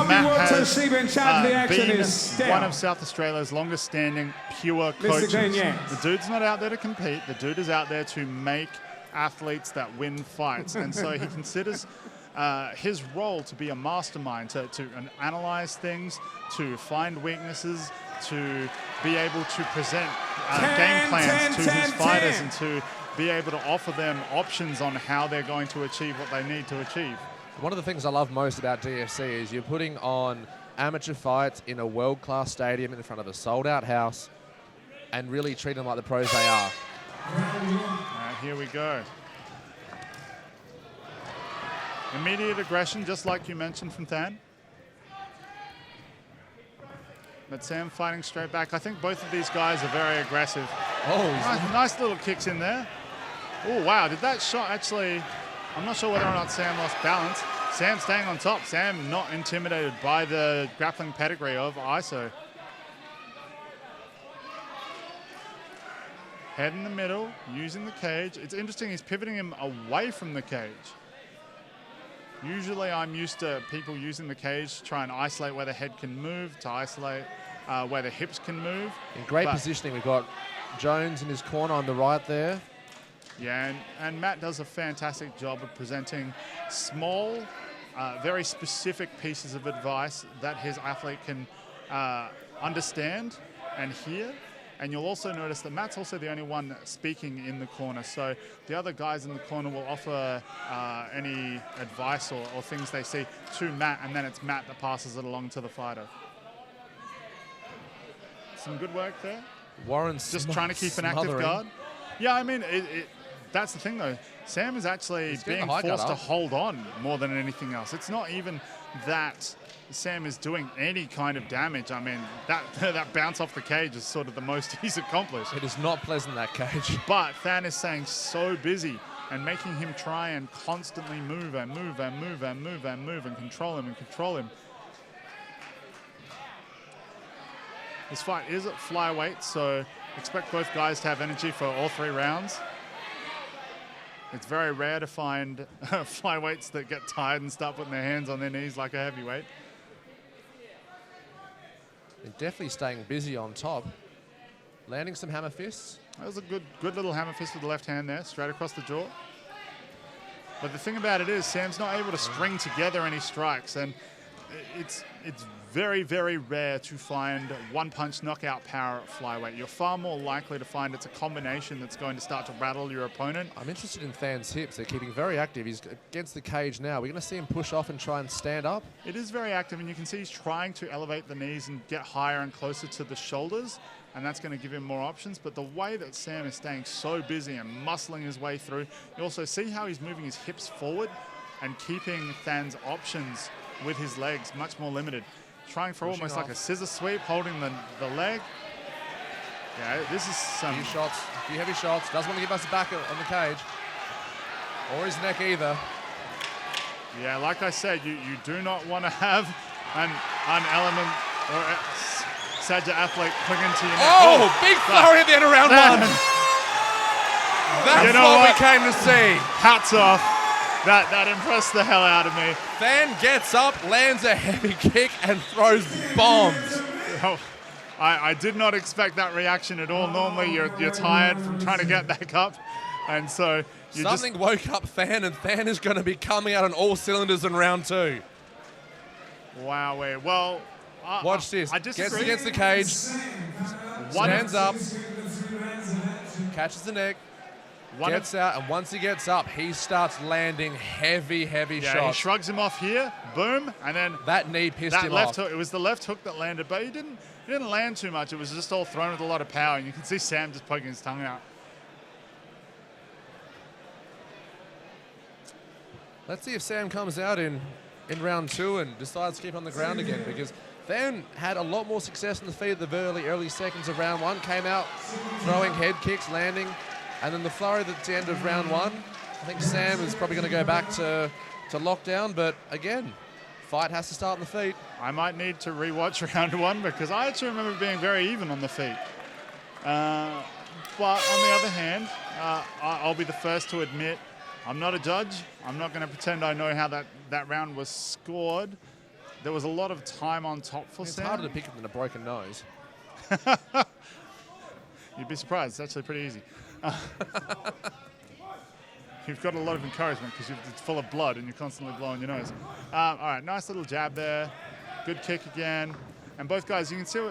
Matt has been one of South Australia's longest standing pure coaches. The dude's not out there to compete. The dude is out there to make athletes that win fights. And so he considers his role to be a mastermind, to analyze things, to find weaknesses, to be able to present game plans to his fighters and to be able to offer them options on how they're going to achieve what they need to achieve. One of the things I love most about DFC is you're putting on amateur fights in a world-class stadium in front of a sold-out house and really treat them like the pros they are. Here we go. Immediate aggression, just like you mentioned from Than. But Sam fighting straight back. I think both of these guys are very aggressive. Oh, nice little kicks in there. Oh, wow. Did that shot actually... I'm not sure whether or not Sam lost balance. Sam staying on top. Sam not intimidated by the grappling pedigree of ISO. Head in the middle, using the cage. It's interesting, he's pivoting him away from the cage. Usually I'm used to people using the cage to try and isolate where the head can move, to isolate where the hips can move. In great positioning, we've got Jones in his corner on the right there. Yeah, and Matt does a fantastic job of presenting small, very specific pieces of advice that his athlete can understand and hear. And you'll also notice that Matt's also the only one speaking in the corner. So the other guys in the corner will offer any advice or things they see to Matt, and then it's Matt that passes it along to the fighter. Some good work there. Warren's just trying to keep an active guard. Yeah, I mean, that's the thing, though. Sam is actually being forced to hold on more than anything else. It's not even that Sam is doing any kind of damage. I mean, that bounce off the cage is sort of the most he's accomplished. It is not pleasant, that cage. But Than is staying so busy and making him try and constantly move and move and move and move and move and control him and control him. This fight is at flyweight, so expect both guys to have energy for all 3 rounds. It's very rare to find flyweights that get tired and start putting their hands on their knees like a heavyweight. They're definitely staying busy on top. Landing some hammer fists. That was a good little hammer fist with the left hand there, straight across the jaw. But the thing about it is, Sam's not able to string together any strikes, and it's very, very rare to find one-punch knockout power at flyweight. You're far more likely to find it's a combination that's going to start to rattle your opponent. I'm interested in Than's hips. They're keeping very active. He's against the cage now. We're going to see him push off and try and stand up. It is very active, and you can see he's trying to elevate the knees and get higher and closer to the shoulders, and that's going to give him more options. But the way that Sam is staying so busy and muscling his way through, you also see how he's moving his hips forward and keeping Than's options with his legs much more limited. Trying for almost like a scissor sweep, holding the leg. Yeah, this is some... Few shots, few heavy shots. Doesn't want to give us a back on the cage. Or his neck either. Yeah, like I said, you do not want to have an element or a Sajja athlete clinging to your neck. Oh, big flurry at the end of round 1. That's what we came to see. Hats off. That impressed the hell out of me. Than gets up, lands a heavy kick, and throws bombs. Oh, I did not expect that reaction at all. Normally, you're tired from trying to get back up, and so something woke up Than, and Than is going to be coming out on all cylinders in round 2. Wow, well, watch this. I disagree. Gets against the cage, stands up, catches the neck. Gets out, and once he gets up, he starts landing heavy shots. He shrugs him off here, boom, and then that knee pissed him off. Hook, it was the left hook that landed, but he didn't land too much. It was just all thrown with a lot of power, and you can see Sam just poking his tongue out. Let's see if Sam comes out in round 2 and decides to keep on the ground again, because Than had a lot more success in the feet at the early seconds of round 1. Came out throwing head kicks, landing. And then the flurry at the end of round 1, I think Sam is probably going to go back to lockdown. But again, fight has to start on the feet. I might need to rewatch round 1 because I actually remember being very even on the feet. But on the other hand, I'll be the first to admit I'm not a judge. I'm not going to pretend I know how that round was scored. there was a lot of time on top for It's Sam. harder to pick up than a broken nose. You'd be surprised. It's actually pretty easy. You've got a lot of encouragement because it's full of blood and you're constantly blowing your nose. All right, nice little jab there. Good kick again. And both guys, you can see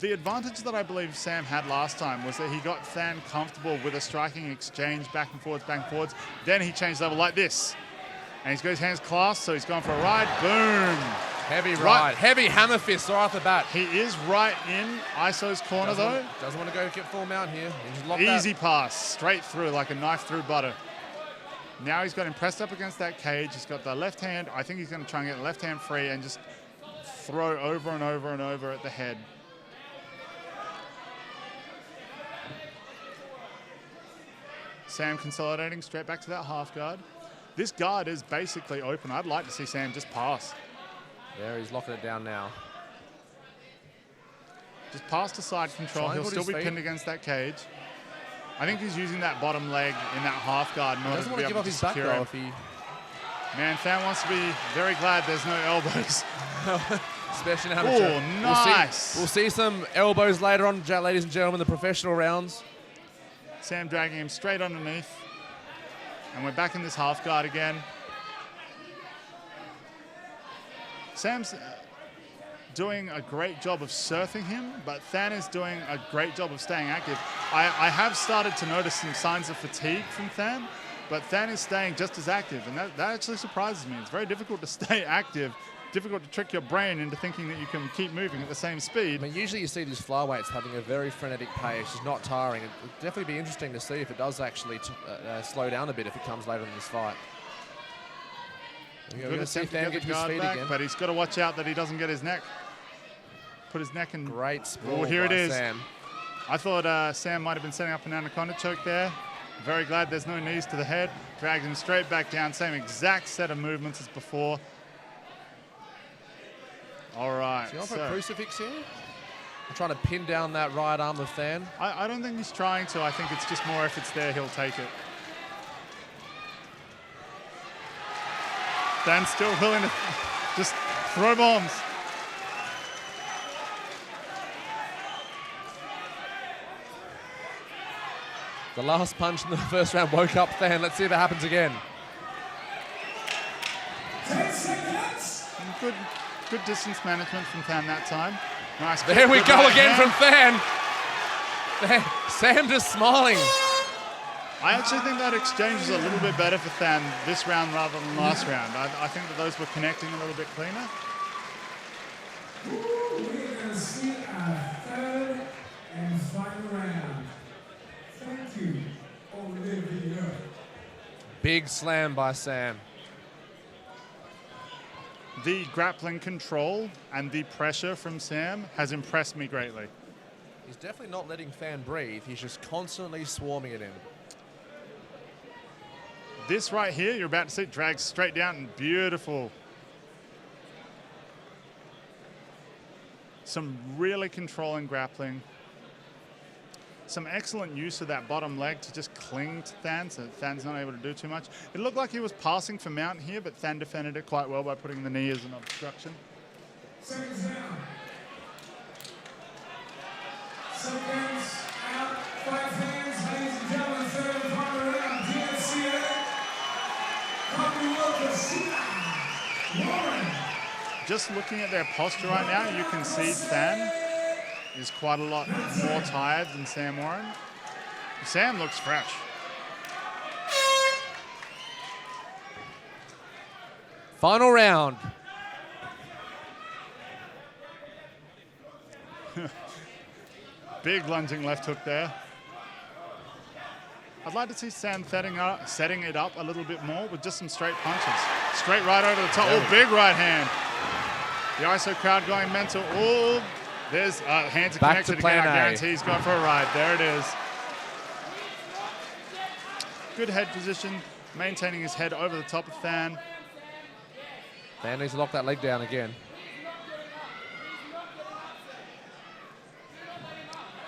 the advantage that I believe Sam had last time was that he got Than comfortable with a striking exchange back and forwards, back and forwards. Then he changed level like this. And he's got his hands clasped, so he's going for a ride. Boom. Heavy ride. Heavy hammer fist right off the bat. He is right in ISO's corner, though. Doesn't want to go get full mount here. He just locked Easy pass, straight through like a knife through butter. Now he's got him pressed up against that cage. He's got the left hand. I think he's going to try and get the left hand free and just throw over and over and over at the head. Sam consolidating straight back to that half guard. This guard is basically open. I'd like to see Sam just pass. There, he's locking it down now. Just pass to side control. He'll still be pinned against that cage. I think he's using that bottom leg in that half guard in order to be able to secure him. Man, Than wants to be very glad there's no elbows. Especially in amateur. Oh, nice. We'll see some elbows later on, ladies and gentlemen, the professional rounds. Sam dragging him straight underneath. And we're back in this half guard again. Sam's doing a great job of surfing him, but Than is doing a great job of staying active. I have started to notice some signs of fatigue from Than, but Than is staying just as active, and that actually surprises me. It's very difficult to stay active, difficult to trick your brain into thinking that you can keep moving at the same speed. I mean, usually you see these flyweights having a very frenetic pace, just not tiring. It'll definitely be interesting to see if it does actually slow down a bit if it comes later in this fight. Good attempt to get the guard back, but he's got to watch out that he doesn't get his neck. Put his neck in. Great sprawl. Oh, here it is. Sam. I thought Sam might have been setting up an anaconda choke there. Very glad there's no knees to the head. Drags him straight back down. Same exact set of movements as before. All right. Is he off a crucifix here? I'm trying to pin down that right arm of Than. I don't think he's trying to. I think it's just more if it's there, he'll take it. Than's still willing to just throw bombs. The last punch in the first round woke up Than. Let's see if it happens again. 10 seconds. Good distance management from Than that time. Nice. There we go again from Than. Sam just smiling. I actually think that exchange was a little bit better for Than this round rather than last round. I think that those were connecting a little bit cleaner. We're going to see our third and final round. Thank you, Olivia. Big slam by Sam. The grappling control and the pressure from Sam has impressed me greatly. He's definitely not letting Than breathe. He's just constantly swarming at him. This right here, you're about to see, drags straight down and beautiful. Some really controlling grappling. Some excellent use of that bottom leg to just cling to Than, so Than's not able to do too much. It looked like he was passing for mount here, but Than defended it quite well by putting the knee as an obstruction. Seconds down. Seconds out. 5 hands, ladies and gentlemen. Third and final round. DFC8. Just looking at their posture right now, you can see Than is quite a lot more tired than Sam Warren. Sam looks fresh. Final round. Big lunging left hook there. I'd like to see Sam setting it up a little bit more with just some straight punches. Straight right over the top. Oh, big right hand. The ISO crowd going mental. Oh, there's hands are connected again. I guarantee he's going for a ride. There it is. Good head position, maintaining his head over the top of Than. Than needs to lock that leg down again.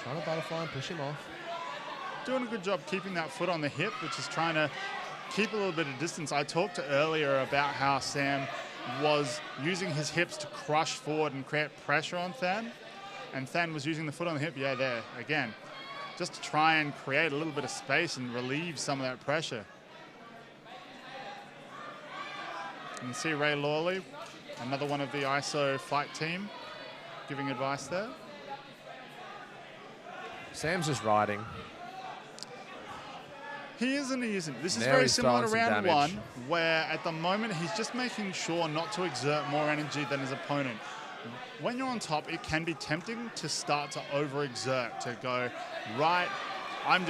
Trying to butterfly and push him off. Doing a good job keeping that foot on the hip, which is trying to keep a little bit of distance. I talked earlier about how Sam was using his hips to crush forward and create pressure on Than. And Than was using the foot on the hip, yeah, there, again, just to try and create a little bit of space and relieve some of that pressure. You can see Ray Lawley, another one of the ISO fight team, giving advice there. Sam's just riding. He is and he isn't. This is There very he's similar to throwing some round damage. one, where at the moment he's just making sure not to exert more energy than his opponent. When you're on top, it can be tempting to start to overexert, to go, right, I'm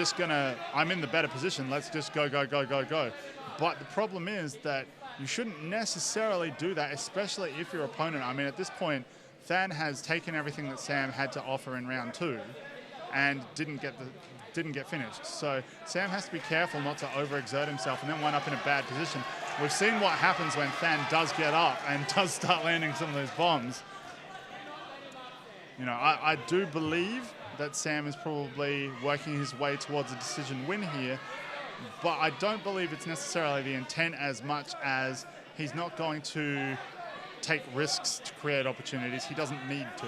in the better position, let's just go, go, go, go, go. But the problem is that you shouldn't necessarily do that, especially if your opponent, I mean, at this point, Than has taken everything that Sam had to offer in round two and didn't get finished. So Sam has to be careful not to overexert himself and then wind up in a bad position. We've seen what happens when Than does get up and does start landing some of those bombs. You know, I do believe that Sam is probably working his way towards a decision win here, but I don't believe it's necessarily the intent as much as he's not going to take risks to create opportunities. He doesn't need to.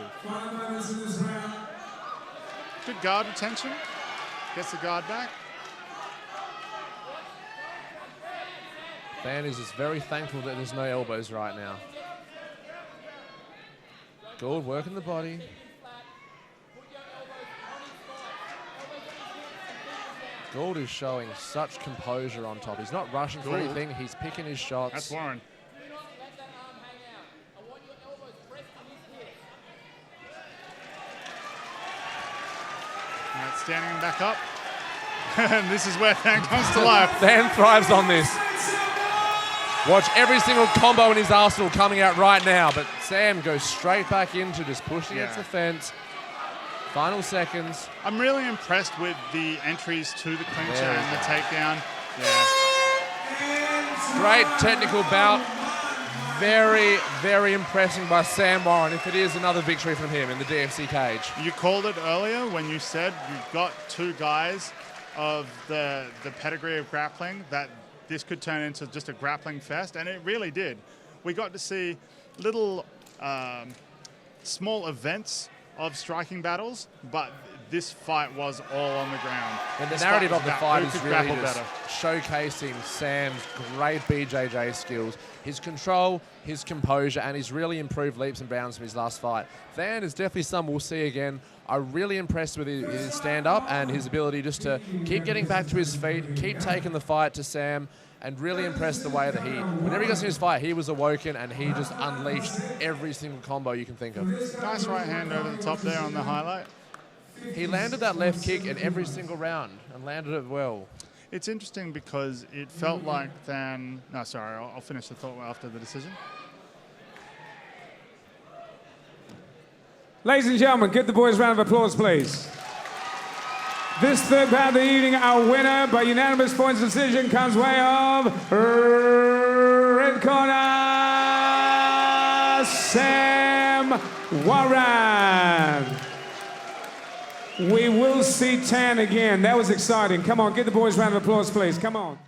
Good guard retention. Gets the guard back. Than is just very thankful that there's no elbows right now. Gould working the body. Gould is showing such composure on top. He's not rushing for anything. He's picking his shots. That's Warren. Now standing him back up. And this is where Than comes to life. Than thrives on this. Watch every single combo in his arsenal coming out right now, but Sam goes straight back into just pushing against the fence. Final seconds. I'm really impressed with the entries to the clincher and the takedown. Yeah. Great technical bout. Very, very impressing by Sam Warren, if it is another victory from him in the DFC cage. You called it earlier when you said you've got two guys of the pedigree of grappling that this could turn into just a grappling fest, and it really did. We got to see little small events of striking battles, but this fight was all on the ground. And the narrative of the fight is really just better. showcasing Sam's great BJJ skills, his control, his composure, and his really improved leaps and bounds from his last fight. Than is definitely someone we'll see again. I'm really impressed with his stand-up and his ability just to keep getting back to his feet, keep taking the fight to Sam, and really impressed the way that whenever he got in his fight, he was awoken and he just unleashed every single combo you can think of. Nice right hand over the top there on the highlight. He landed that left kick in every single round and landed it well. It's interesting because it felt like Than... No, sorry, I'll finish the thought after the decision. Ladies and gentlemen, give the boys a round of applause, please. This third bout of the evening, our winner by unanimous points decision comes way of red corner, Sam Warren. We will see Than again. That was exciting. Come on, give the boys a round of applause, please. Come on.